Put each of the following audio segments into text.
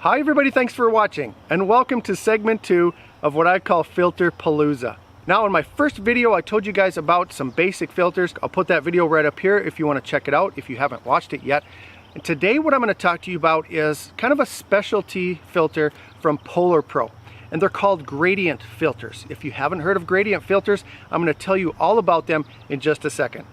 Hi everybody, thanks for watching and welcome to segment 2 of what I call Filterpalooza. Now in my first video I told you guys about some basic filters. I'll put that video right up here if you want to check it out if you haven't watched it yet. And today what I'm going to talk to you about is kind of a specialty filter from Polar Pro. And they're called gradient filters. If you haven't heard of gradient filters, I'm going to tell you all about them in just a second.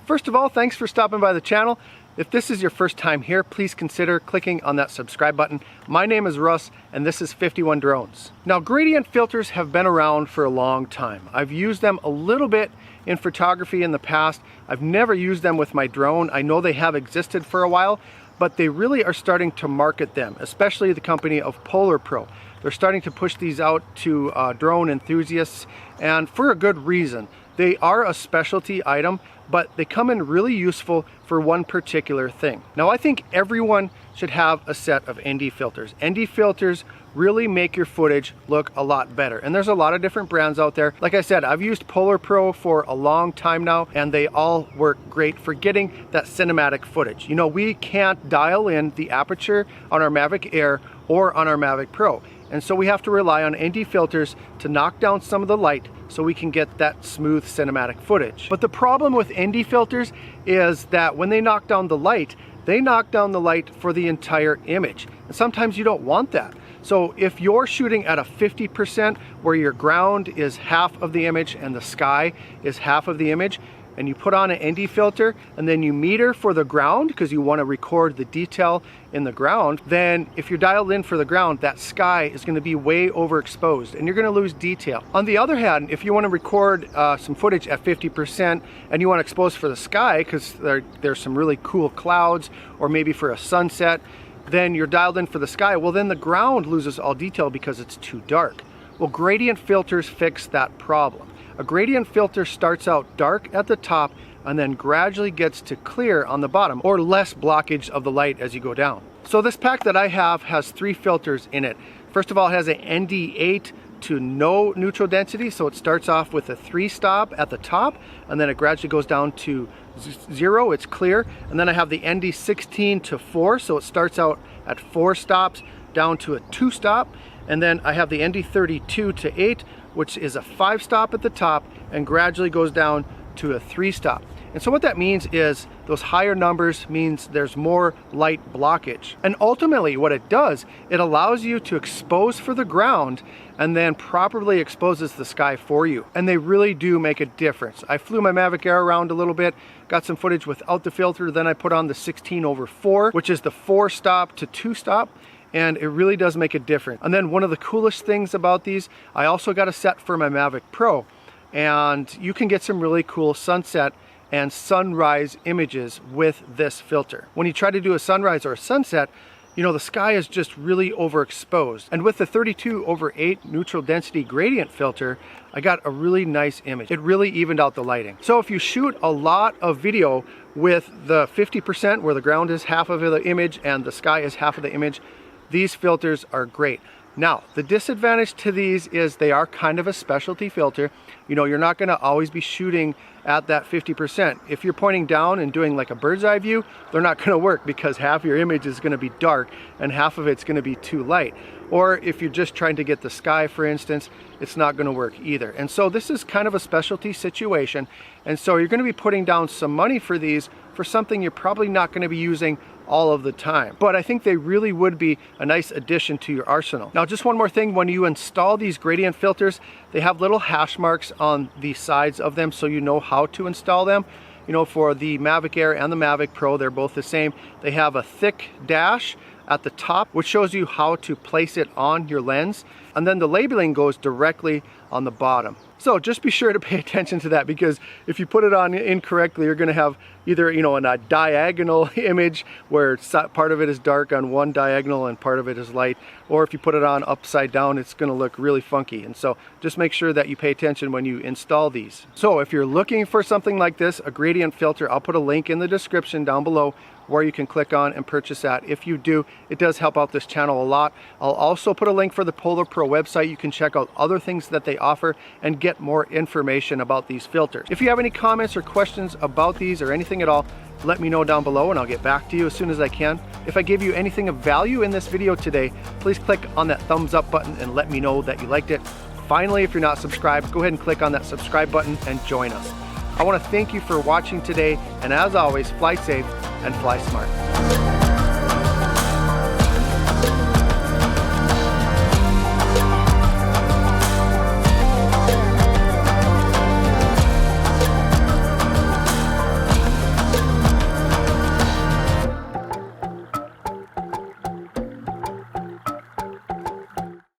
First of all, thanks for stopping by the channel. If this is your first time here, please consider clicking on that subscribe button. My name is Russ and this is 51 Drones. Now, gradient filters have been around for a long time. I've used them a little bit in photography in the past. I've never used them with my drone. I know they have existed for a while, but they really are starting to market them, especially the company of Polar Pro. They're starting to push these out to drone enthusiasts, and for a good reason. They are a specialty item, but they come in really useful for one particular thing. Now, I think everyone should have a set of ND filters. ND filters really make your footage look a lot better. And there's a lot of different brands out there. Like I said, I've used Polar Pro for a long time now, and they all work great for getting that cinematic footage. You know, we can't dial in the aperture on our Mavic Air or on our Mavic Pro. And so we have to rely on ND filters to knock down some of the light so we can get that smooth cinematic footage. But the problem with ND filters is that when they knock down the light, they knock down the light for the entire image. And sometimes you don't want that. So if you're shooting at a 50% where your ground is half of the image and the sky is half of the image, and you put on an ND filter and then you meter for the ground because you want to record the detail in the ground, then if you're dialed in for the ground, that sky is going to be way overexposed and you're going to lose detail. On the other hand, if you want to record some footage at 50% and you want to expose for the sky because there's some really cool clouds, or maybe for a sunset, then you're dialed in for the sky, well then the ground loses all detail because it's too dark. Well, gradient filters fix that problem. A gradient filter starts out dark at the top and then gradually gets to clear on the bottom, or less blockage of the light as you go down. So this pack that I have has 3 filters in it. First of all, it has an ND8 to no neutral density, so it starts off with a 3-stop at the top and then it gradually goes down to 0, it's clear. And then I have the ND16 to 4, so it starts out at 4 stops down to a 2-stop. And then I have the ND32 to 8, which is a 5-stop at the top and gradually goes down to a 3-stop. And so what that means is those higher numbers means there's more light blockage. And ultimately what it does, it allows you to expose for the ground and then properly exposes the sky for you. And they really do make a difference. I flew my Mavic Air around a little bit, got some footage without the filter, then I put on the 16/4, which is the 4-stop to 2-stop. And it really does make a difference. And then one of the coolest things about these, I also got a set for my Mavic Pro, and you can get some really cool sunset and sunrise images with this filter. When you try to do a sunrise or a sunset, you know, the sky is just really overexposed. And with the 32/8 neutral density gradient filter, I got a really nice image. It really evened out the lighting. So if you shoot a lot of video with the 50% where the ground is half of the image and the sky is half of the image, these filters are great. Now, the disadvantage to these is they are kind of a specialty filter. You know, you're not going to always be shooting at that 50%. If you're pointing down and doing like a bird's eye view, they're not going to work because half your image is going to be dark and half of it's going to be too light. Or if you're just trying to get the sky, for instance, it's not going to work either. And so this is kind of a specialty situation. And so you're going to be putting down some money for these for something you're probably not going to be using all of the time. But I think they really would be a nice addition to your arsenal. Now, just one more thing, when you install these gradient filters, they have little hash marks on the sides of them so you know how to install them. You know, for the Mavic Air and the Mavic Pro, they're both the same. They have a thick dash at the top, which shows you how to place it on your lens. And then the labeling goes directly on the bottom. So just be sure to pay attention to that, because if you put it on incorrectly, you're going to have either, you know, a diagonal image where part of it is dark on one diagonal and part of it is light, or if you put it on upside down, it's going to look really funky. And so just make sure that you pay attention when you install these. So if you're looking for something like this, a gradient filter, I'll put a link in the description down below where you can click on and purchase that. If you do, it does help out this channel a lot. I'll also put a link for the Polar Pro website. You can check out other things that they offer and get more information about these filters. If you have any comments or questions about these or anything at all, let me know down below and I'll get back to you as soon as I can. If I gave you anything of value in this video today, please click on that thumbs up button and let me know that you liked it. Finally, if you're not subscribed, go ahead and click on that subscribe button and join us. I want to thank you for watching today, and as always, fly safe and fly smart.